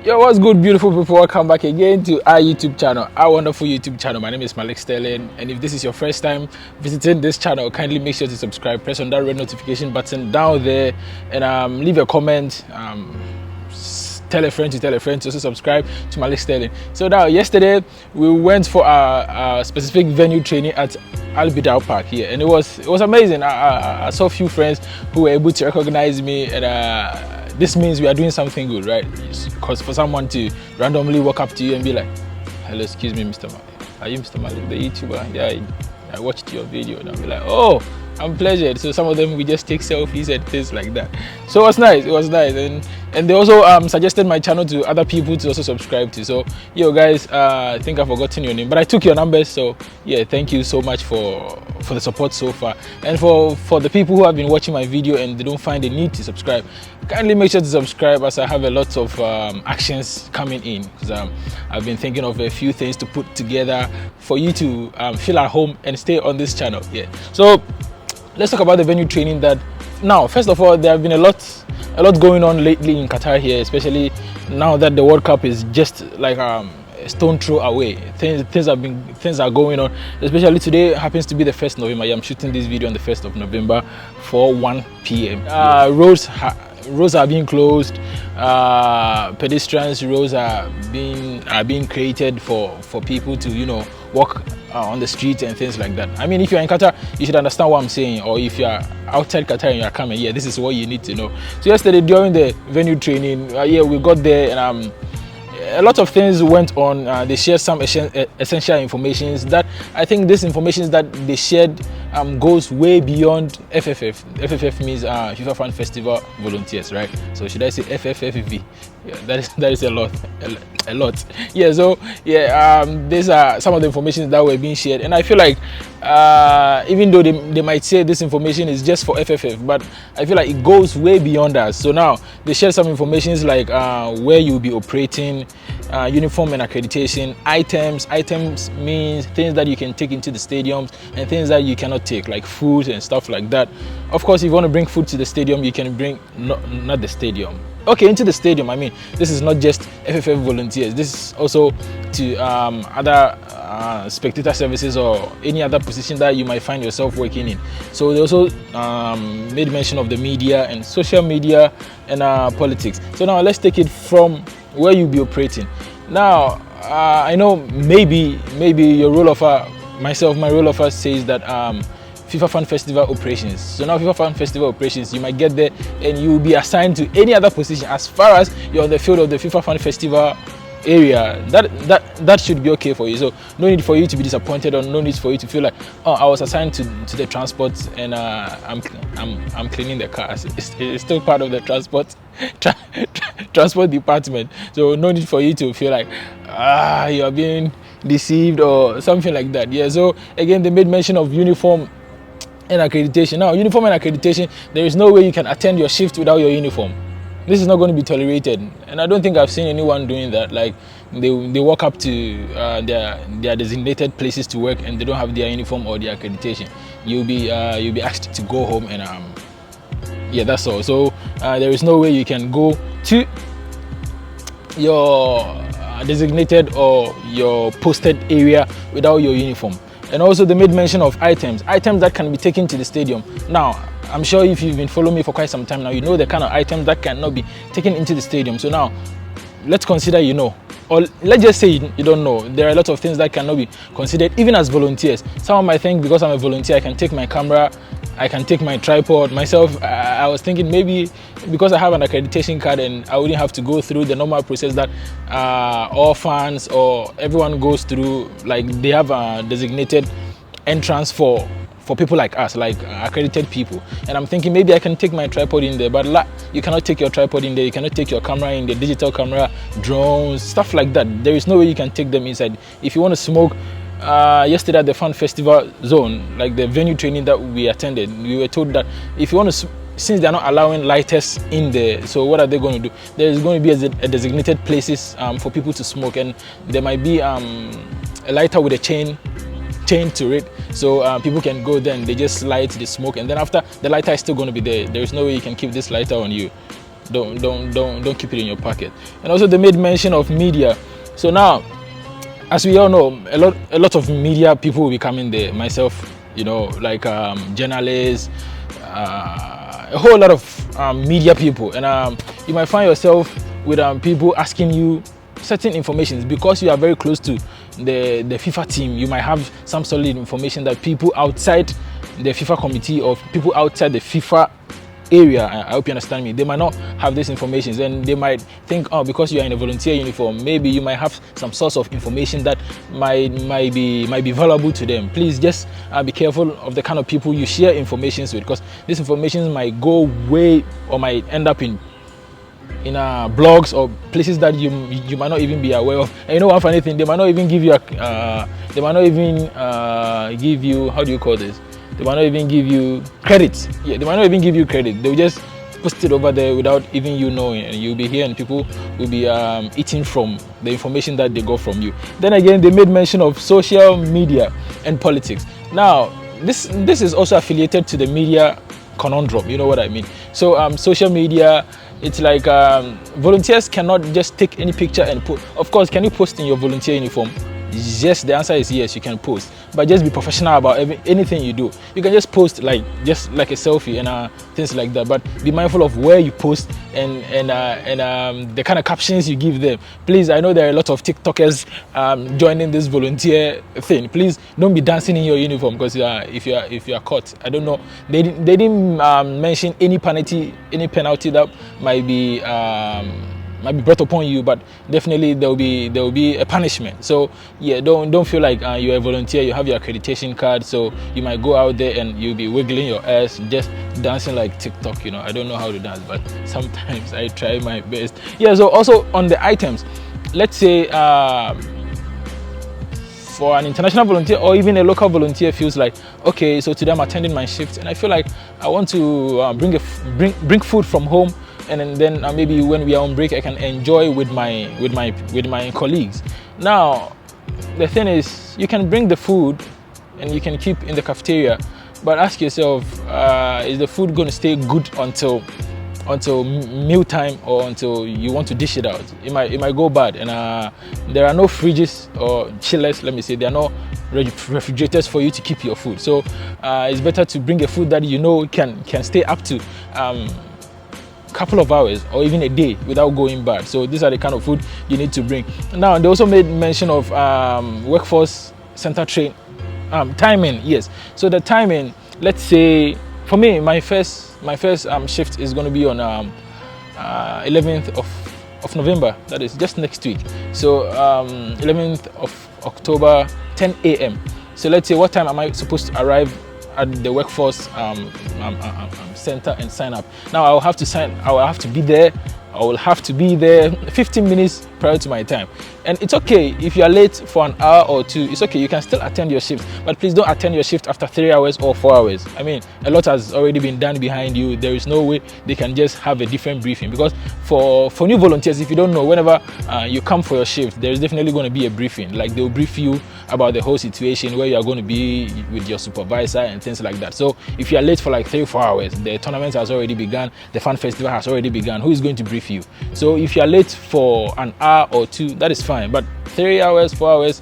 Yo, what's good, beautiful people? Welcome back again to our YouTube channel, our wonderful YouTube channel. My name is Maleek, and if this is your first time visiting this channel, kindly make sure to subscribe, press on that red notification button down there, and leave a comment. Tell a friend to also subscribe to Maleek. So now, yesterday we went for our specific venue training at Al Bidal Park here, and it was amazing. I saw a few friends who were able to recognize me, and this means we are doing something good, right? Because for someone to randomly walk up to you and be like, "Hello, excuse me, Mr. Maleek. Are you Mr. Maleek, the YouTuber? Yeah, I watched your video." And I'll be like, "Oh, I'm pleasured." So some of them, we just take selfies and things like that. So it was nice. And they also suggested my channel to other people to also subscribe to. So yo guys, I think I've forgotten your name, but I took your numbers. So yeah, thank you so much for the support so far. And for the people who have been watching my video and they don't find the need to subscribe, kindly make sure to subscribe, as I have a lot of actions coming in, because I've been thinking of a few things to put together for you to feel at home and stay on this channel. Yeah. So let's talk about the venue training. That now, first of all, there have been a lot going on lately in Qatar here, especially now that the World Cup is just like a stone throw away. Things are going on. Especially today happens to be the 1st November. I'm shooting this video on the 1st of November for 1 p.m. Roads are being closed. Pedestrians roads are being created for people to walk on the streets and things like that. I mean, if you're in Qatar, you should understand what I'm saying, or if you're outside Qatar and you're coming, yeah, this is what you need to know. So yesterday during the venue training, yeah, we got there, and a lot of things went on. They shared some essential information that I think this information that they shared goes way beyond FFF. FFF means FIFA Fan Festival Volunteers, right? So should I say FFFV? Yeah, that is a lot. Yeah. So yeah, these are some of the information that were being shared, and I feel like even though they might say this information is just for FFF, but I feel like it goes way beyond us. So now they shared some information like where you'll be operating, uniform and accreditation, items. Items means things that you can take into the stadiums and things that you cannot take, like food and stuff like that. Of course, if you want to bring food to the stadium, you can bring not the stadium. Okay, into the stadium. I mean, this is not just FFF volunteers. This is also to other spectator services or any other position that you might find yourself working in. So they also made mention of the media and social media and politics. So now let's take it from where you'll be operating. Now, I know maybe your role offer, my role offer says that FIFA Fan Festival Operations. So now FIFA Fan Festival Operations, you might get there and you will be assigned to any other position as far as you're on the field of the FIFA Fan Festival area. That should be okay for you. So no need for you to be disappointed, or no need for you to feel like, oh, I was assigned to the transport and I'm cleaning the cars. It's still part of the transport department. So no need for you to feel like you are being deceived or something like that. Yeah. So again, they made mention of uniform and accreditation. Now, uniform and accreditation, there is no way you can attend your shift without your uniform. This is not going to be tolerated, and I don't think I've seen anyone doing that. Like they walk up to their designated places to work and they don't have their uniform or their accreditation. You'll be asked to go home, and yeah, that's all. So there is no way you can go to your designated or your posted area without your uniform. And also they made mention of items that can be taken to the stadium. Now, I'm sure if you've been following me for quite some time now, you know the kind of items that cannot be taken into the stadium. So now, let's consider or let's just say you don't know. There are a lot of things that cannot be considered even as volunteers. Someone might think because I'm a volunteer, I can take my camera, I can take my tripod. Myself, I was thinking maybe because I have an accreditation card and I wouldn't have to go through the normal process that all fans or everyone goes through. Like they have a designated entrance for people like us, like accredited people. And I'm thinking maybe I can take my tripod in there, but you cannot take your tripod in there. You cannot take your camera in there, digital camera, drones, stuff like that. There is no way you can take them inside. If you want to smoke, yesterday at the Fan Festival Zone, like the venue training that we attended, we were told that if you want to, since they're not allowing lighters in there, so what are they going to do? There is going to be a designated places for people to smoke, and there might be a lighter with a chain to it, so people can go there and they just light the smoke, and then after, the lighter is still going to be there. There is no way you can keep this lighter on you. Don't keep it in your pocket. And also they made mention of media. So now, as we all know, a lot of media people will be coming there. Myself, like journalists, a whole lot of media people, and you might find yourself with people asking you certain information because you are very close to the FIFA team. You might have some solid information that people outside the FIFA committee or people outside the FIFA area, I hope you understand me, they might not have this information, and they might think, oh, because you are in a volunteer uniform, maybe you might have some source of information that might be valuable to them. Please just be careful of the kind of people you share information with, because this information might go way or might end up in blogs or places that you might not even be aware of. And one funny thing, they might not even give you give you, how do you call this? They might not even give you credit. Yeah, they might not even give you credit. They'll just post it over there without even you knowing, and you'll be here and people will be eating from the information that they got from you. Then again, they made mention of social media and politics. Now, this is also affiliated to the media conundrum. You know what I mean? So social media, it's like volunteers cannot just take any picture and put. Of course, can you post in your volunteer uniform? Yes, the answer is yes, you can post, but just be professional about anything you do. You can just post just like a selfie and things like that, but be mindful of where you post and the kind of captions you give them. Please, I know there are a lot of TikTokers joining this volunteer thing. Please don't be dancing in your uniform, because if you are caught, I don't know. They didn't mention any penalty that might be brought upon you, but definitely there will be a punishment. So yeah, don't feel like you're a volunteer, you have your accreditation card, so you might go out there and you'll be wiggling your ass, just dancing like TikTok. I don't know how to dance, but sometimes I try my best. Yeah, so also on the items, let's say for an international volunteer or even a local volunteer feels like, okay, so today I'm attending my shift and I feel like I want to bring food from home, and then maybe when we are on break I can enjoy with my colleagues. Now the thing is, you can bring the food and you can keep in the cafeteria, but ask yourself, is the food going to stay good until meal time, or until you want to dish it out? It might go bad, and there are no fridges or chillers, let me say. There are no refrigerators for you to keep your food, so it's better to bring a food that can stay up to couple of hours or even a day without going bad. So these are the kind of food you need to bring. Now they also made mention of workforce center timing. Yes, so the timing, let's say for me, my first shift is going to be on 11th of November, that is just next week. So 11th of October, 10 a.m. So let's say, what time am I supposed to arrive at the workforce center and sign up? Now I will have to be there 15 minutes prior to my time. And it's okay if you are late for an hour or two. It's okay, you can still attend your shift, but please don't attend your shift after 3 hours or 4 hours. I mean, a lot has already been done behind you. There is no way they can just have a different briefing, because for new volunteers, if you don't know, whenever you come for your shift, there is definitely going to be a briefing. Like, they'll brief you about the whole situation, where you are going to be with your supervisor and things like that. So if you are late for like 3 or 4 hours, the tournament has already begun, the fan festival has already begun. Who is going to brief you? So if you are late for an hour or two, that is fine, but 3 hours, 4 hours,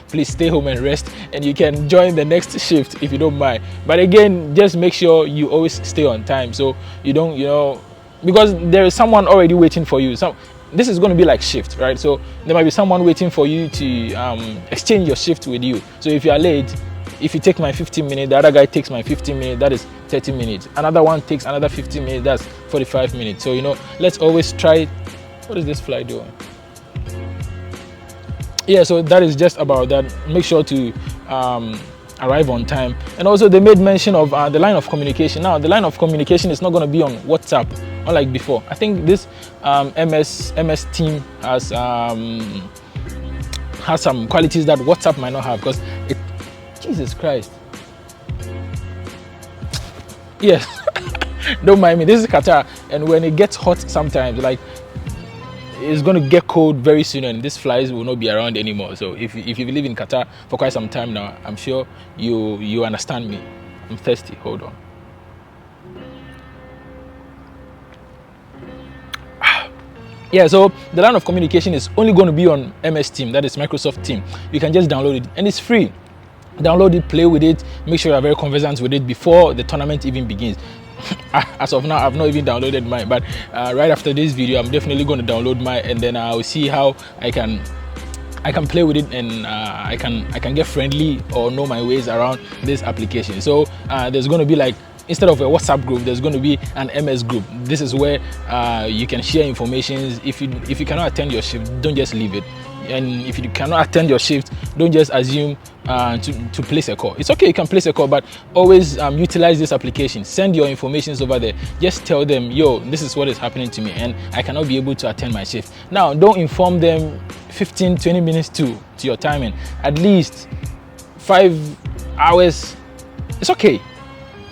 please stay home and rest, and you can join the next shift if you don't mind. But again, just make sure you always stay on time, so you don't, because there is someone already waiting for you. So this is going to be like shift, right? So there might be someone waiting for you to exchange your shift with you. So if you are late, if you take my 15 minutes, the other guy takes my 15 minutes, that is 30 minutes. Another one takes another 15 minutes, that's 45 minutes. So let's always try. What is this fly doing? Yeah, so that is just about that. Make sure to arrive on time. And also they made mention of the line of communication. Now the line of communication is not going to be on WhatsApp unlike before. I think this MS team has some qualities that WhatsApp might not have, because Jesus Christ. Yes. Don't mind me, this is Qatar, and when it gets hot sometimes, like, it's going to get cold very soon, and these flies will not be around anymore. So if you live in Qatar for quite some time now, I'm sure you understand me. I'm thirsty. Hold on. Yeah, so the line of communication is only going to be on MS Team, that is Microsoft Team. You can just download it and it's free. Download it, play with it, make sure you're very conversant with it before the tournament even begins. As of now, I've not even downloaded mine, but right after this video, I'm definitely going to download mine, and then I'll see how I can play with it, and I can get friendly or know my ways around this application. So there's going to be like, instead of a WhatsApp group, there's going to be an MS group. This is where you can share information. If you cannot attend your shift, don't just leave it. And if you cannot attend your shift, don't just assume to place a call. It's okay, you can place a call, but always utilize this application. Send your information over there. Just tell them, yo, this is what is happening to me and I cannot be able to attend my shift. Now, don't inform them 15-20 minutes to your timing. At least 5 hours. It's okay.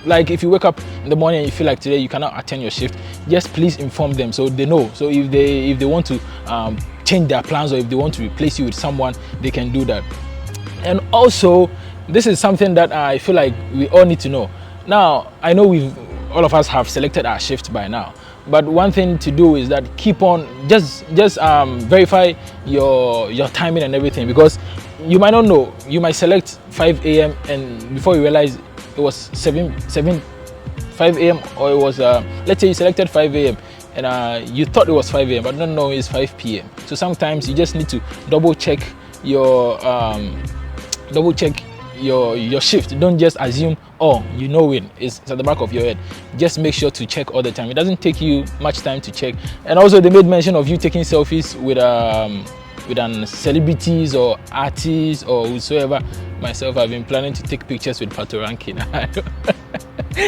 Like if you wake up in the morning and you feel like today you cannot attend your shift, just please inform them so they know. So if they want to change their plans, or if they want to replace you with someone, they can do that. And also, this is something that I feel like we all need to know. Now, I know all of us have selected our shift by now, but one thing to do is that keep on just verify your timing and everything, because you might not know. You might select 5 a.m. and before you realize it was 5 a.m. or it was let's say you selected 5 a.m. and you thought it was 5 a.m. but no, it's 5 p.m. So sometimes you just need to double check your shift. Don't just assume, oh, you know it, it's at the back of your head. Just make sure to check all the time. It doesn't take you much time to check. And also they made mention of you taking selfies with celebrities or artists or whosoever. Myself, I've been planning to take pictures with Patoranking.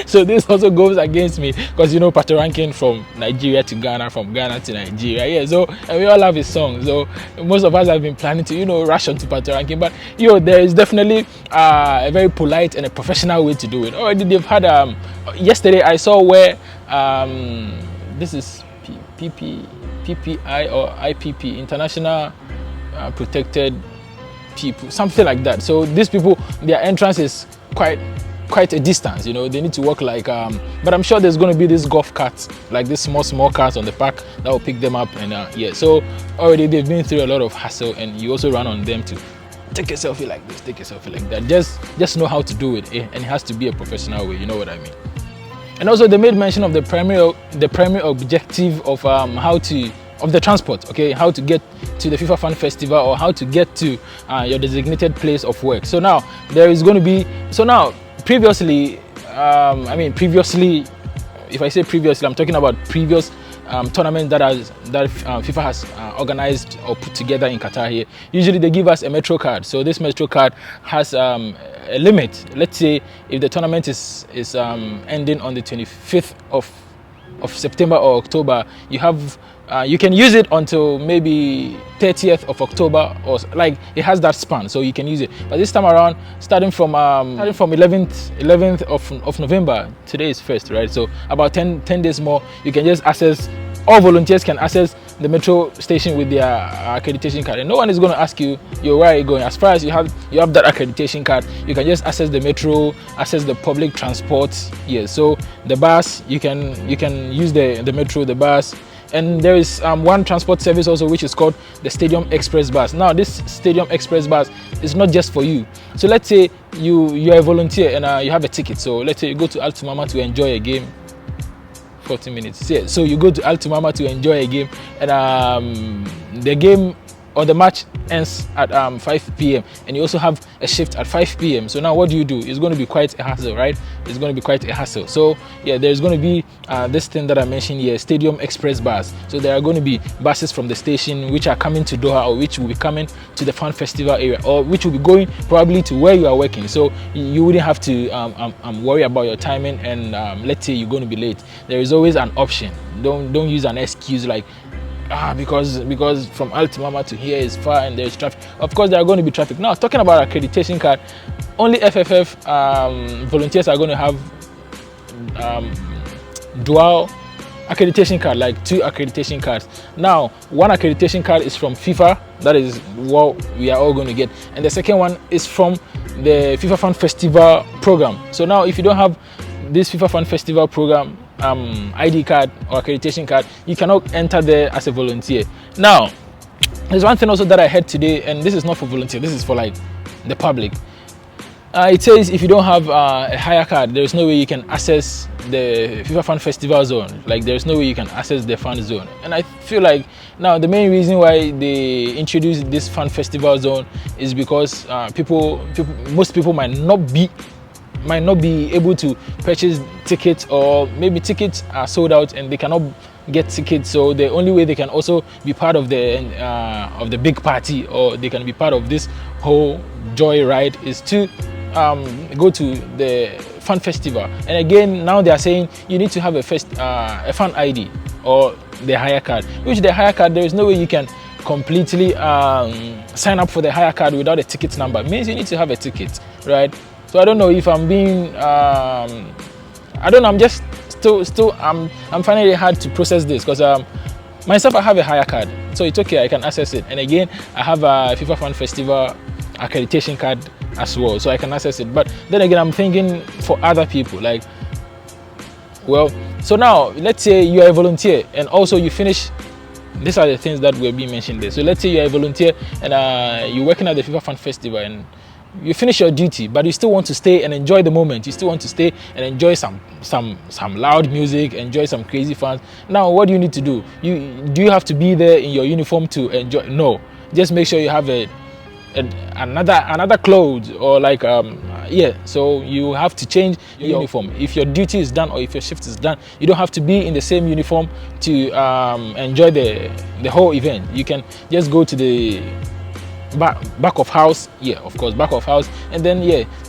So this also goes against me, because you know Patoranking from Nigeria to Ghana, from Ghana to Nigeria. Yeah, so and we all have his songs. So most of us have been planning to, rush on to Patoranking, but there is definitely a very polite and a professional way to do it. Already they've had yesterday I saw where this is PPI or IPP, International Protected People, something like that. So these people, their entrance is quite a distance. They need to walk like but I'm sure there's going to be these golf carts, like these small cars on the park that will pick them up. And yeah, so already they've been through a lot of hassle, and you also run on them to take a selfie like this, take a selfie like that. Just know how to do it, and it has to be a professional way. You know what I mean? And also they made mention of the primary objective of the transport, okay, how to get to the FIFA Fan Festival, or how to get to your designated place of work. So now there is going to be, previously, if I say previously, I'm talking about previous tournament that FIFA has organized or put together in Qatar here. Usually they give us a Metro card. So this Metro card has a limit. Let's say if the tournament is ending on the 25th of September or October, you can use it until maybe 30th of October, or like it has that span, so you can use it. But this time around, starting from 11th of November, today is 1st, right? So about 10 days more, you can just access. All volunteers can access the metro station with their accreditation card, and no one is going to ask you, where are you going? As far as you have that accreditation card, you can just access the metro, access the public transport. Yeah, so the bus, you can use the metro, the bus. And there is one transport service also, which is called the Stadium Express Bus. Now this Stadium Express Bus is not just for you. So let's say you're a volunteer and you have a ticket. So let's say you go to Al Tumama to enjoy a game. 40 minutes. Yeah. So you go to Al Tumama to enjoy a game, and the game or the match ends at 5 p.m. and you also have a shift at 5 p.m. So now what do? It's going to be quite a hassle, right? It's going to be quite a hassle. So yeah, there's going to be this thing that I mentioned here, Stadium Express Bus. So there are going to be buses from the station which are coming to Doha, or which will be coming to the Fan Festival area, or which will be going probably to where you are working. So you wouldn't have to worry about your timing, and let's say you're going to be late. There is always an option. Don't use an excuse like, because from Al Tumama to here is far and there's traffic. Of course there are going to be traffic. Now talking about accreditation card, only FFF volunteers are going to have dual accreditation card, like 2 accreditation cards. Now one accreditation card is from FIFA, that is what we are all going to get, and the second one is from the FIFA Fan Festival program. So now if you don't have this FIFA Fan Festival program, ID card or accreditation card, you cannot enter there as a volunteer. Now, there's one thing also that I heard today, and this is not for volunteer, this is for like the public. It says if you don't have a hire card, there's no way you can access the FIFA Fan Festival zone. Like there's no way you can access the fan zone. And I feel like now the main reason why they introduced this fan festival zone is because most people might not be able to purchase tickets, or maybe tickets are sold out and they cannot get tickets. So the only way they can also be part of the big party, or they can be part of this whole joy ride, is to go to the fan festival. And again, now they are saying you need to have a fan ID or the hire card, which the hire card, there is no way you can completely sign up for the hire card without a ticket number. It means you need to have a ticket, right? So I don't know if I'm being I don't know, I'm just I'm finding it hard to process this, because myself, I have a hire card, so it's okay, I can access it. And again, I have a FIFA Fan Festival accreditation card as well, so I can access it. But then again, I'm thinking for other people, like, well, so now let's say you are a volunteer and also you finish. These are the things that will be mentioned there. So let's say you're a volunteer and you're working at the FIFA Fan Festival and you finish your duty, but you still want to stay and enjoy the moment. You still want to stay and enjoy some loud music, enjoy some crazy fans. Now, what do you need to do? Do you have to be there in your uniform to enjoy? No, just make sure you have another clothes, or like so you have to change your uniform. If your duty is done or if your shift is done, you don't have to be in the same uniform to enjoy the whole event. You can just go to the back of house, of course, back of house, and then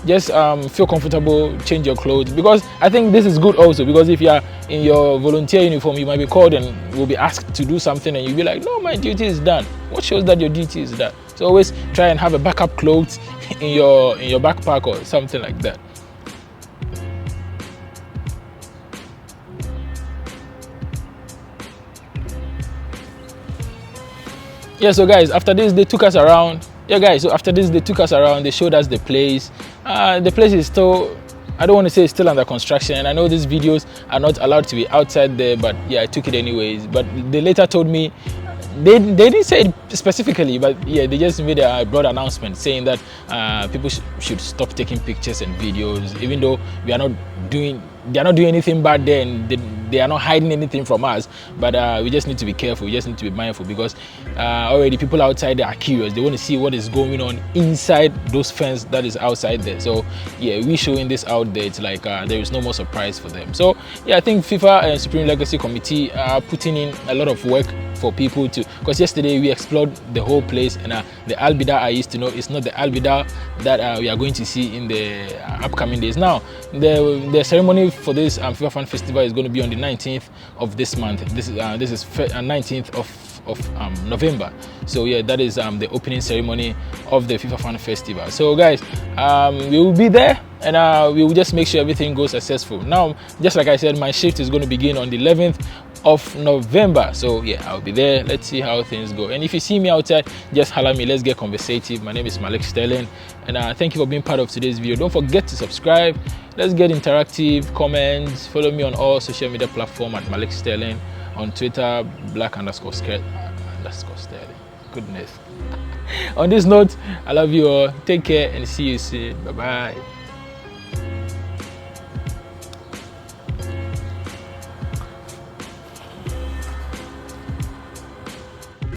just feel comfortable, change your clothes. Because I think this is good also, because if you are in your volunteer uniform, you might be called and will be asked to do something, and you'll be like, no, my duty is done. What shows that your duty is done? So always try and have a backup clothes in your backpack or something like that. So guys, after this they took us around. They showed us the place. The place is still, I don't want to say it's still under construction, and I know these videos are not allowed to be outside there, but I took it anyways. But they later told me, they didn't say it specifically, but they just made a broad announcement saying that people should stop taking pictures and videos, even though they are not doing anything bad there, and they are not hiding anything from us. But we just need to be careful. We just need to be mindful, because already people outside there are curious. They want to see what is going on inside those fence that is outside there. So we showing this out there, it's like there is no more surprise for them. So I think FIFA and Supreme Legacy Committee are putting in a lot of work for people to, because yesterday we explored the whole place, and the Albida I used to know is not the Albida that we are going to see in the upcoming days. Now the ceremony for this FIFA Fan Festival is going to be on the 19th of this month. This is 19th of November. So that is the opening ceremony of the FIFA Fan Festival. So guys, we will be there, and we will just make sure everything goes successful. Now, just like I said, my shift is going to begin on the 11th of November. So I'll be there. Let's see how things go. And if you see me outside, just holler me. Let's get conversative. My name is Maleek Sterling, and thank you for being part of today's video. Don't forget to subscribe. Let's get interactive. Comments. Follow me on all social media platforms at Maleek Sterling. On Twitter, black_skirt_Sterling. Goodness. On this note, I love you all. Take care and see you soon. Bye bye.